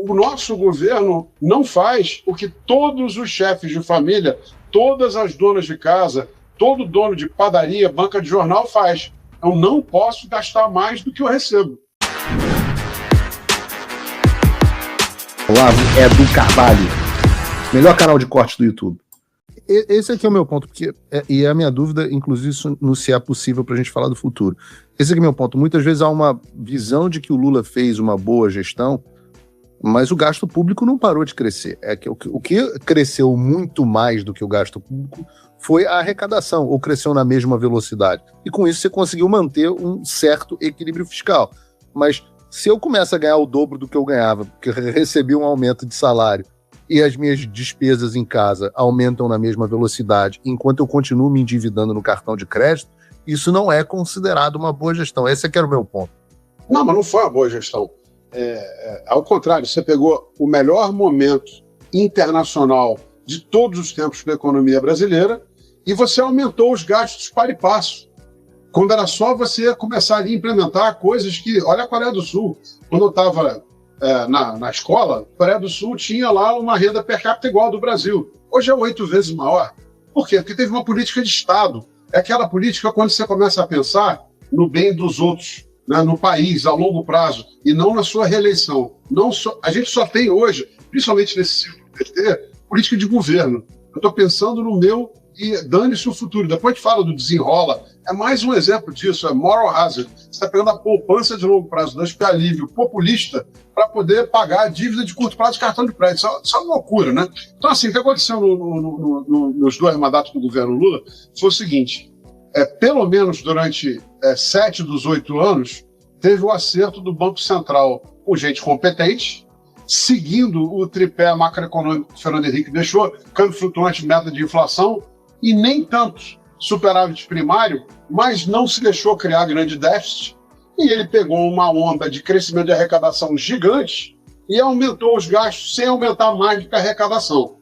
O nosso governo não faz o que todos os chefes de família, todas as donas de casa, todo dono de padaria, banca de jornal faz. Eu não posso gastar mais do que eu recebo. Olavo é do Carvalho, melhor canal de corte do YouTube. Esse aqui é o meu ponto, porque e é a minha dúvida, inclusive, se é possível para a gente falar do futuro. Esse aqui é o meu ponto. Muitas vezes há uma visão de que o Lula fez uma boa gestão, mas o gasto público não parou de crescer. O que cresceu muito mais do que o gasto público foi a arrecadação, ou cresceu na mesma velocidade. E com isso você conseguiu manter um certo equilíbrio fiscal. Mas se eu começo a ganhar o dobro do que eu ganhava, porque eu recebi um aumento de salário, e as minhas despesas em casa aumentam na mesma velocidade, enquanto eu continuo me endividando no cartão de crédito, isso não é considerado uma boa gestão. Esse aqui era o meu ponto. Não, mas não foi uma boa gestão. Ao contrário, você pegou o melhor momento internacional de todos os tempos da economia brasileira e você aumentou os gastos para e passo. Quando era só você começar a implementar coisas que... Olha a Coreia do Sul. Quando eu estava na escola, a Coreia do Sul tinha lá uma renda per capita igual ao do Brasil. Hoje é 8 vezes maior. Por quê? Porque teve uma política de Estado. É aquela política quando você começa a pensar no bem dos outros, né, no país, a longo prazo, e não na sua reeleição. A gente só tem hoje, principalmente nesse ciclo do PT, política de governo. Eu estou pensando no meu e dane-se o futuro. Depois a gente fala do desenrola. É mais um exemplo disso, é moral hazard. Você está pegando a poupança de longo prazo, dando esse alívio populista para poder pagar a dívida de curto prazo de cartão de crédito. Isso é uma loucura, né? Então, assim, o que aconteceu nos 2 mandatos do governo Lula foi o seguinte, pelo menos durante 7 dos 8 anos, teve o acerto do Banco Central com gente competente, seguindo o tripé macroeconômico que o Fernando Henrique deixou, câmbio flutuante, meta de inflação, e nem tanto superávit primário, mas não se deixou criar grande déficit, e ele pegou uma onda de crescimento de arrecadação gigante e aumentou os gastos sem aumentar mais do que a arrecadação.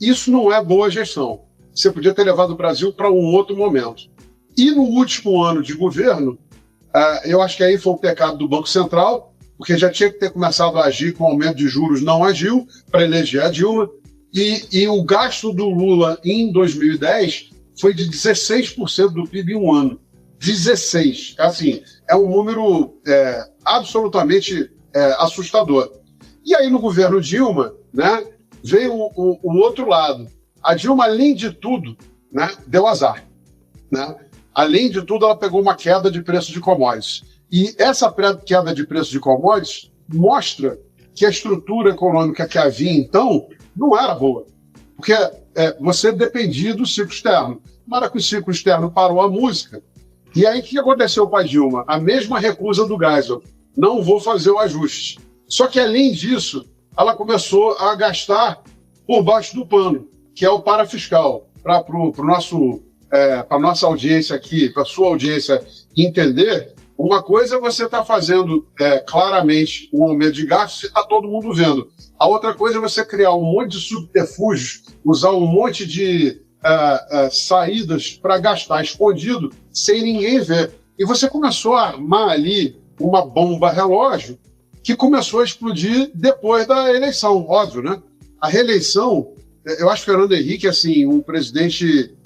Isso não é boa gestão. Você podia ter levado o Brasil para um outro momento. E no último ano de governo, eu acho que aí foi o pecado do Banco Central, porque já tinha que ter começado a agir com aumento de juros, não agiu para eleger a Dilma, e o gasto do Lula em 2010 foi de 16% do PIB em um ano. 16. Assim, é um número absolutamente assustador. E aí no governo Dilma, né, veio o outro lado. A Dilma, além de tudo, né, deu azar. Né? Além de tudo, ela pegou uma queda de preço de commodities. E essa queda de preço de commodities mostra que a estrutura econômica que havia então não era boa. Porque você dependia do ciclo externo. Na hora que o ciclo externo parou a música, e aí o que aconteceu com a Dilma? A mesma recusa do Geisel. Não vou fazer o ajuste. Só que, além disso, ela começou a gastar por baixo do pano, que é o parafiscal. Para a nossa audiência aqui, para a sua audiência entender, uma coisa é você estar fazendo claramente um aumento de gastos e está todo mundo vendo. A outra coisa é você criar um monte de subterfúgios, usar um monte de saídas para gastar escondido sem ninguém ver. E você começou a armar ali uma bomba relógio que começou a explodir depois da eleição, óbvio, né? A reeleição, eu acho que Fernando Henrique, assim, um presidente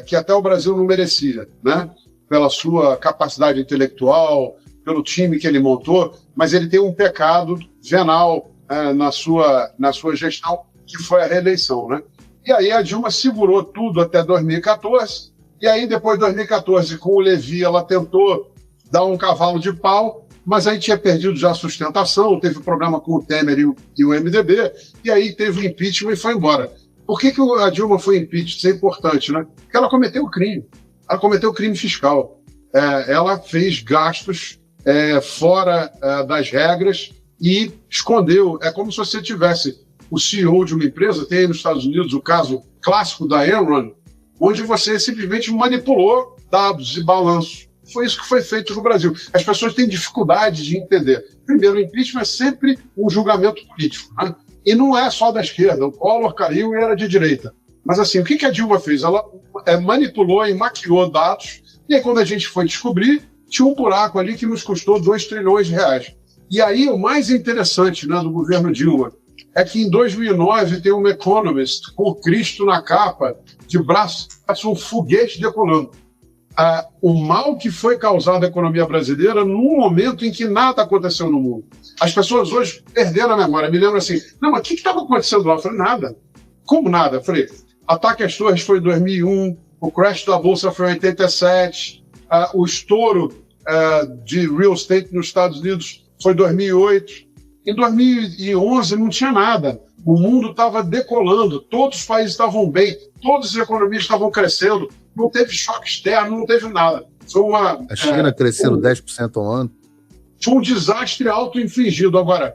que até o Brasil não merecia, né? Pela sua capacidade intelectual, pelo time que ele montou, mas ele tem um pecado venal na sua gestão, que foi a reeleição, né? E aí a Dilma segurou tudo até 2014, e aí depois de 2014, com o Levi, ela tentou dar um cavalo de pau, mas aí tinha perdido já a sustentação, teve problema com o Temer e o MDB, e aí teve o impeachment e foi embora. Por que a Dilma foi impeachment? Isso é importante, né? Porque ela cometeu crime. Ela cometeu crime fiscal. Ela fez gastos fora das regras e escondeu. É como se você tivesse o CEO de uma empresa, tem aí nos Estados Unidos o caso clássico da Enron, onde você simplesmente manipulou dados e balanços. Foi isso que foi feito no Brasil. As pessoas têm dificuldade de entender. Primeiro, o impeachment é sempre um julgamento político, né? E não é só da esquerda. O Collor caiu e era de direita. Mas assim, o que a Dilma fez? Ela manipulou e maquiou dados, e aí quando a gente foi descobrir, tinha um buraco ali que nos custou 2 trilhões de reais. E aí, o mais interessante, né, do governo Dilma é que em 2009 tem um Economist com Cristo na capa, de braço, um foguete decolando. O mal que foi causado à economia brasileira num momento em que nada aconteceu no mundo. As pessoas hoje perderam a memória. Me lembram assim, não, mas o que estava acontecendo lá? Eu falei, nada. Como nada? Eu falei, ataque às torres foi em 2001, o crash da Bolsa foi em 87, o estouro de real estate nos Estados Unidos foi em 2008. Em 2011 não tinha nada. O mundo estava decolando, todos os países estavam bem, todas as economias estavam crescendo, não teve choque externo, não teve nada. Foi a China crescendo 10% ao ano. Foi um desastre auto-infligido. Agora,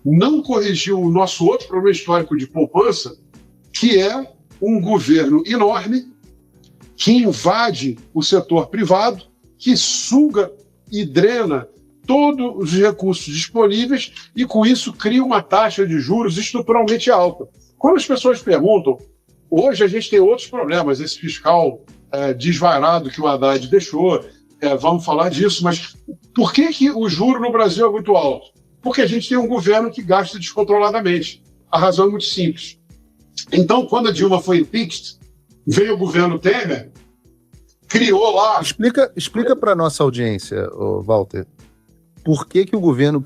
não corrigiu o nosso outro problema histórico de poupança, que é um governo enorme que invade o setor privado, que suga e drena todos os recursos disponíveis e, com isso, cria uma taxa de juros estruturalmente alta. Quando as pessoas perguntam, hoje a gente tem outros problemas, esse fiscal desvairado que o Haddad deixou, vamos falar disso, mas por que o juro no Brasil é muito alto? Porque a gente tem um governo que gasta descontroladamente. A razão é muito simples. Então, quando a Dilma foi impeached, veio o governo Temer, criou lá... Explica para a nossa audiência, Walter, por que o governo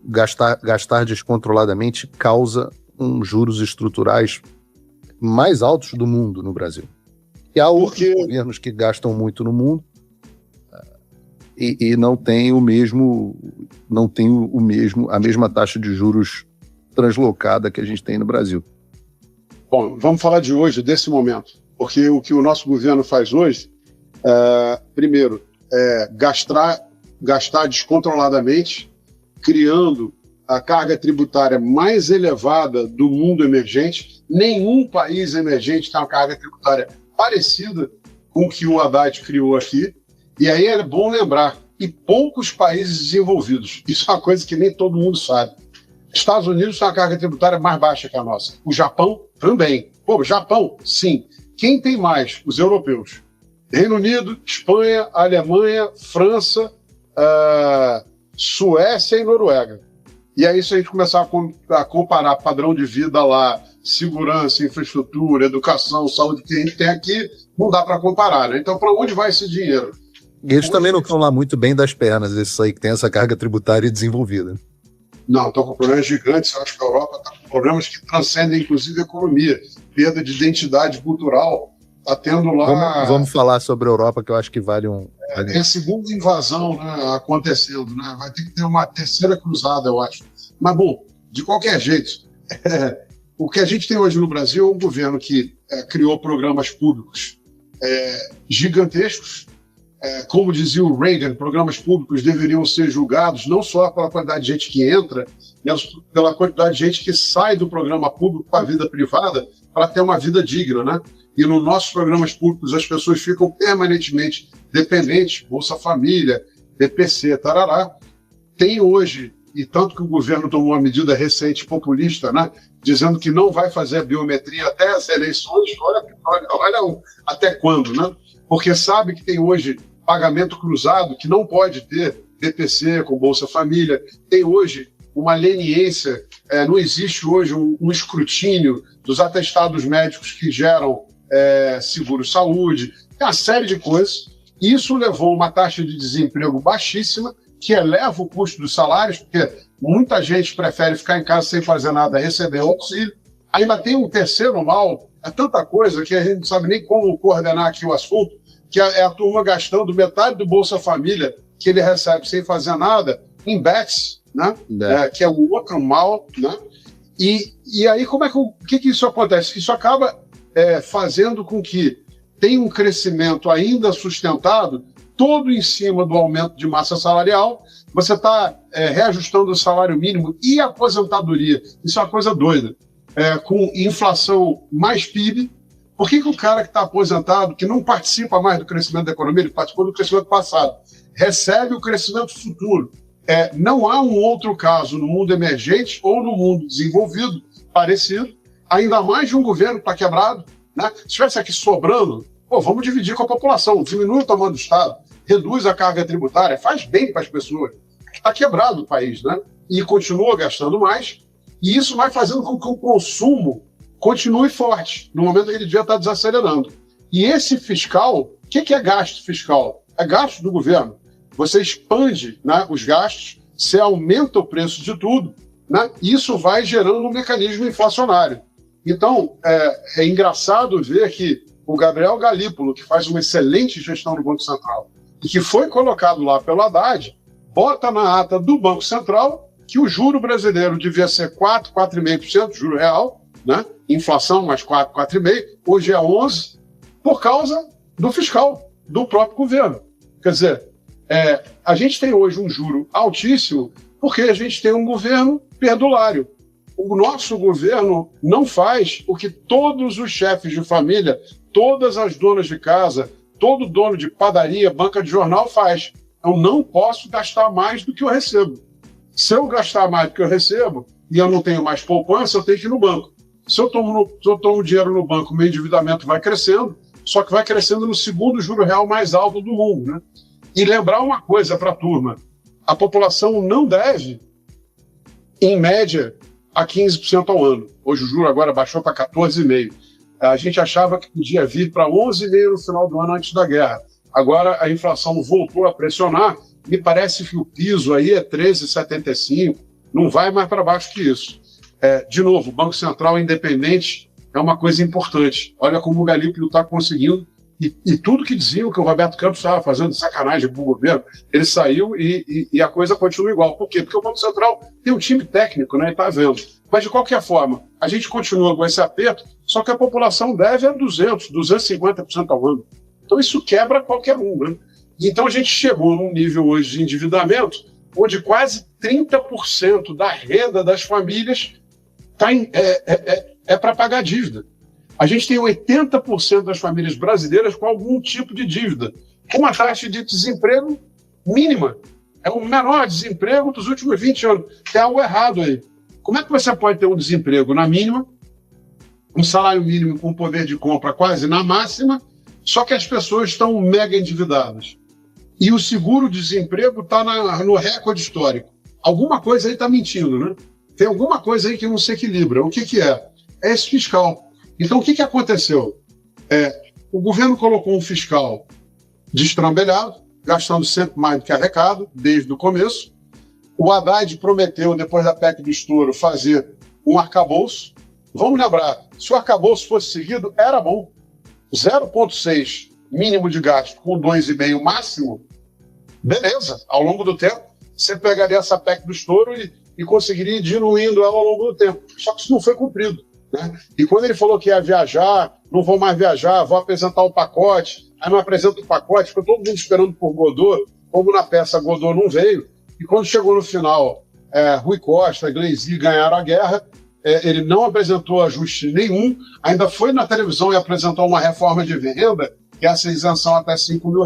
gastar descontroladamente causa juros estruturais mais altos do mundo no Brasil? E há outros governos que gastam muito no mundo e não tem a mesma taxa de juros translocada que a gente tem no Brasil. Bom, vamos falar de hoje, desse momento, porque o que o nosso governo faz hoje, primeiro, é gastar descontroladamente, criando a carga tributária mais elevada do mundo emergente. Nenhum país emergente tem uma carga tributária parecida com o que o Haddad criou aqui. E aí é bom lembrar, e poucos países desenvolvidos. Isso é uma coisa que nem todo mundo sabe. Estados Unidos tem uma carga tributária mais baixa que a nossa. O Japão também. Pô, Japão, sim. Quem tem mais? Os europeus. Reino Unido, Espanha, Alemanha, França, Suécia e Noruega. E aí, se a gente começar a comparar padrão de vida lá, segurança, infraestrutura, educação, saúde que a gente tem aqui, não dá para comparar, né? Então, para onde vai esse dinheiro? E eles também não estão lá muito bem das pernas, esses aí que tem essa carga tributária desenvolvida. Não, estão com problemas gigantes. Eu acho que a Europa está com problemas que transcendem, inclusive, a economia. Perda de identidade cultural. Está tendo lá... Vamos falar sobre a Europa, que eu acho que vale um... É a segunda invasão, né, acontecendo. Né? Vai ter que ter uma terceira cruzada, eu acho. Mas, bom, de qualquer jeito, o que a gente tem hoje no Brasil é um governo que criou programas públicos gigantescos. Como dizia o Reagan, programas públicos deveriam ser julgados não só pela quantidade de gente que entra, mas pela quantidade de gente que sai do programa público para a vida privada para ter uma vida digna, né? E nos nossos programas públicos as pessoas ficam permanentemente dependentes, Bolsa Família, BPC, tarará. Tem hoje, e tanto que o governo tomou uma medida recente populista, né, dizendo que não vai fazer a biometria até as eleições, olha até quando, né? Porque sabe que tem hoje pagamento cruzado, que não pode ter BPC com Bolsa Família, tem hoje uma leniência, não existe hoje um escrutínio dos atestados médicos que geram seguro-saúde, tem uma série de coisas. Isso levou a uma taxa de desemprego baixíssima, que eleva o custo dos salários, porque muita gente prefere ficar em casa sem fazer nada, receber auxílio. Ainda tem um terceiro mal, é tanta coisa que a gente não sabe nem como coordenar aqui o assunto, que é a turma gastando metade do Bolsa Família que ele recebe sem fazer nada em bets, né? Que é o outro mal, né? E aí, o que isso acontece? Isso acaba fazendo com que tenha um crescimento ainda sustentado, todo em cima do aumento de massa salarial. Você está reajustando o salário mínimo e a aposentadoria. Isso é uma coisa doida. Com inflação mais PIB. Por que o cara que está aposentado, que não participa mais do crescimento da economia, ele participou do crescimento passado, recebe o crescimento futuro? Não há um outro caso no mundo emergente ou no mundo desenvolvido parecido, ainda mais de um governo que está quebrado, né? Se estivesse aqui sobrando, vamos dividir com a população, diminui o tamanho do Estado, reduz a carga tributária, faz bem para as pessoas. está quebrado o país, né? E continua gastando mais, e isso vai fazendo com que o consumo continue forte, no momento que ele devia estar desacelerando. E esse fiscal, o que é gasto fiscal? É gasto do governo. Você expande, né, os gastos, você aumenta o preço de tudo, né? E isso vai gerando um mecanismo inflacionário. Então, é engraçado ver que o Gabriel Galípolo, que faz uma excelente gestão do Banco Central, e que foi colocado lá pelo Haddad, bota na ata do Banco Central que o juro brasileiro devia ser 4%, 4,5%, juro real, né? Inflação mais 4%, 4,5%, hoje é 11%, por causa do fiscal, do próprio governo. Quer dizer, a gente tem hoje um juro altíssimo porque a gente tem um governo perdulário. O nosso governo não faz o que todos os chefes de família, todas as donas de casa, todo dono de padaria, banca de jornal faz. Eu não posso gastar mais do que eu recebo. Se eu gastar mais do que eu recebo e eu não tenho mais poupança, eu tenho que ir no banco. Se eu tomo dinheiro no banco, meu endividamento vai crescendo, só que vai crescendo no segundo juro real mais alto do mundo, né? E lembrar uma coisa para a turma, a população não deve, em média, a 15% ao ano. Hoje o juro agora baixou para 14,5%. A gente achava que podia vir para 11,5% no final do ano antes da guerra. Agora a inflação voltou a pressionar, me parece que o piso aí é 13,75%, não vai mais para baixo que isso. De novo, o Banco Central independente é uma coisa importante. Olha como o Galípolo está conseguindo, e tudo que diziam que o Roberto Campos estava fazendo sacanagem para o governo, ele saiu e a coisa continua igual. Por quê? Porque o Banco Central tem um time técnico, né, e está vendo. Mas, de qualquer forma, a gente continua com esse aperto, só que a população deve a 200%, 250% ao ano. Então, isso quebra qualquer um, né? Então, a gente chegou num nível hoje de endividamento onde quase 30% da renda das famílias para pagar dívida. A gente tem 80% das famílias brasileiras com algum tipo de dívida, com uma taxa de desemprego mínima. É o menor desemprego dos últimos 20 anos. Tem algo errado aí. Como é que você pode ter um desemprego na mínima, um salário mínimo com poder de compra quase na máxima, só que as pessoas estão mega endividadas? E o seguro-desemprego está no recorde histórico. Alguma coisa aí está mentindo, né? Tem alguma coisa aí que não se equilibra. O que é? É esse fiscal. Então, o que aconteceu? O governo colocou um fiscal destrambelhado, gastando sempre mais do que arrecado, desde o começo. O Haddad prometeu, depois da PEC do estouro, fazer um arcabouço. Vamos lembrar, se o arcabouço fosse seguido, era bom. 0,6 mínimo de gasto com 2,5 máximo, beleza. Ao longo do tempo, você pegaria essa PEC do estouro e conseguiria ir diluindo ela ao longo do tempo. Só que isso não foi cumprido, né? E quando ele falou que ia viajar, não vou mais viajar, vou apresentar o pacote, aí não apresenta o pacote, ficou todo mundo esperando por Godot, como na peça Godot não veio, e quando chegou no final, Rui Costa, Gleisi ganharam a guerra, ele não apresentou ajuste nenhum, ainda foi na televisão e apresentou uma reforma de renda, que é essa isenção até R$5 mil,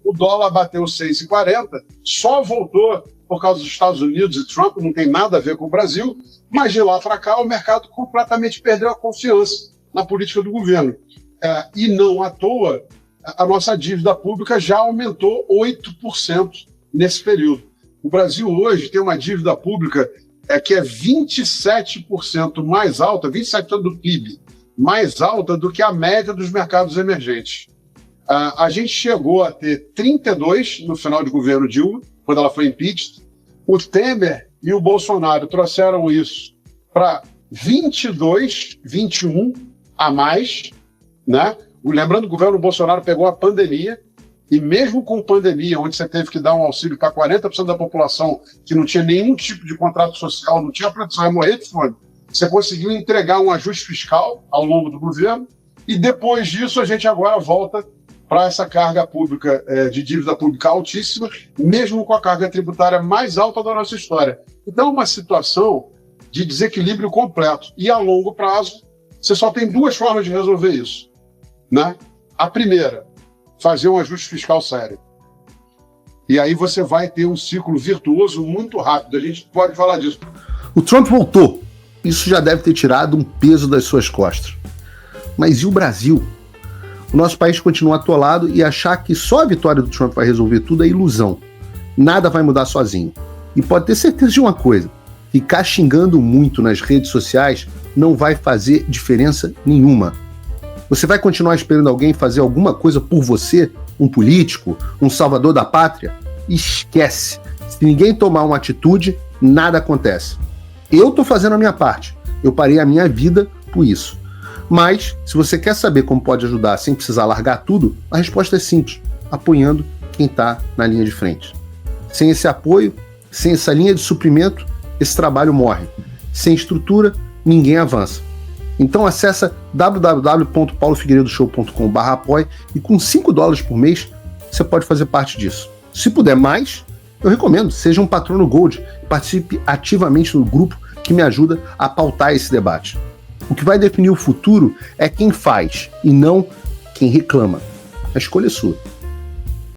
o dólar bateu 6,40, só voltou por causa dos Estados Unidos e Trump, não tem nada a ver com o Brasil, mas de lá para cá o mercado completamente perdeu a confiança na política do governo. E não à toa, a nossa dívida pública já aumentou 8% nesse período. O Brasil hoje tem uma dívida pública que é 27% mais alta, 27% do PIB, mais alta do que a média dos mercados emergentes. A gente chegou a ter 32% no final de governo Dilma, quando ela foi impeachment. O Temer e o Bolsonaro trouxeram isso para 22%, 21% a mais, né? Lembrando que o governo Bolsonaro pegou a pandemia, e mesmo com pandemia, onde você teve que dar um auxílio para 40% da população que não tinha nenhum tipo de contrato social, não tinha proteção, ia morrer de fome, você conseguiu entregar um ajuste fiscal ao longo do governo, e depois disso a gente agora volta para essa carga pública, de dívida pública altíssima, mesmo com a carga tributária mais alta da nossa história. Então é uma situação de desequilíbrio completo. E a longo prazo, você só tem duas formas de resolver isso, né? A primeira, fazer um ajuste fiscal sério. E aí você vai ter um ciclo virtuoso muito rápido. A gente pode falar disso. O Trump voltou. Isso já deve ter tirado um peso das suas costas. Mas e o Brasil? O nosso país continua atolado e achar que só a vitória do Trump vai resolver tudo é ilusão. Nada vai mudar sozinho. E pode ter certeza de uma coisa: ficar xingando muito nas redes sociais não vai fazer diferença nenhuma. Você vai continuar esperando alguém fazer alguma coisa por você, um político, um salvador da pátria? Esquece. Se ninguém tomar uma atitude, nada acontece. Eu estou fazendo a minha parte. Eu parei a minha vida por isso. Mas, se você quer saber como pode ajudar sem precisar largar tudo, a resposta é simples: apoiando quem está na linha de frente. Sem esse apoio, sem essa linha de suprimento, esse trabalho morre. Sem estrutura, ninguém avança. Então acessa www.paulofigueiredoshow.com/apoie e com $5 por mês você pode fazer parte disso. Se puder mais, eu recomendo, seja um patrono Gold e participe ativamente no grupo que me ajuda a pautar esse debate. O que vai definir o futuro é quem faz e não quem reclama. A escolha é sua.